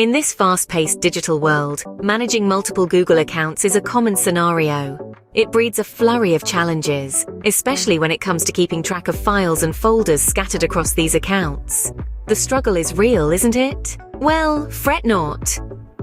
In this fast-paced digital world, managing multiple Google accounts is a common scenario. It breeds a flurry of challenges, especially when it comes to keeping track of files and folders scattered across these accounts. The struggle is real, isn't it? Well, fret not.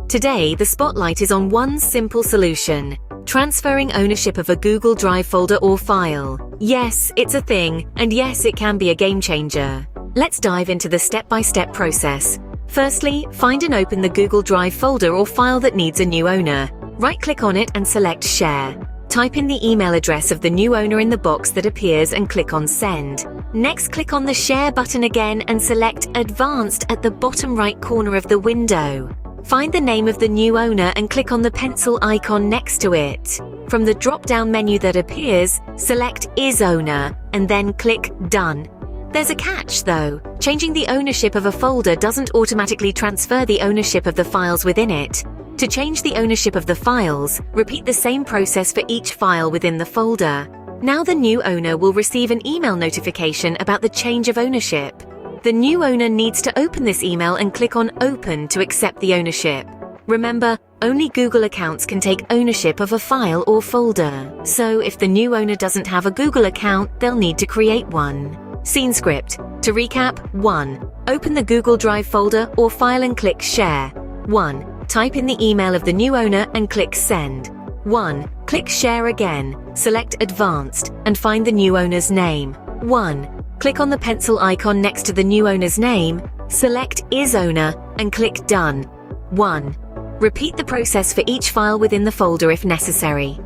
Today, the spotlight is on one simple solution: transferring ownership of a Google Drive folder or file. Yes, it's a thing, and yes, it can be a game changer. Let's dive into the step-by-step process. Firstly, find and open the Google Drive folder or file that needs a new owner. Right-click on it and select Share. Type in the email address of the new owner in the box that appears and click on Send. Next, click on the Share button again and select Advanced at the bottom right corner of the window. Find the name of the new owner and click on the pencil icon next to it. From the drop-down menu that appears, select Is Owner and then click Done. There's a catch, though. Changing the ownership of a folder doesn't automatically transfer the ownership of the files within it. To change the ownership of the files, repeat the same process for each file within the folder. Now the new owner will receive an email notification about the change of ownership. The new owner needs to open this email and click on Open to accept the ownership. Remember, only Google accounts can take ownership of a file or folder. So if the new owner doesn't have a Google account, they'll need to create one. Scene script. To recap: 1. Open the Google Drive folder or file and click Share. 1. Type in the email of the new owner and click Send. 1. Click Share again, select Advanced, and find the new owner's name. 1. Click on the pencil icon next to the new owner's name, select Is Owner, and click Done. 1. Repeat the process for each file within the folder if necessary.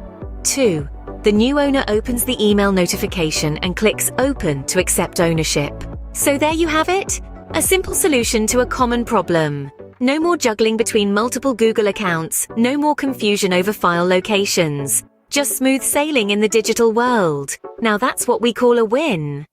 2. The new owner opens the email notification and clicks Open to accept ownership. So there you have it, a simple solution to a common problem. No more juggling between multiple Google accounts, no more confusion over file locations. Just smooth sailing in the digital world. Now that's what we call a win.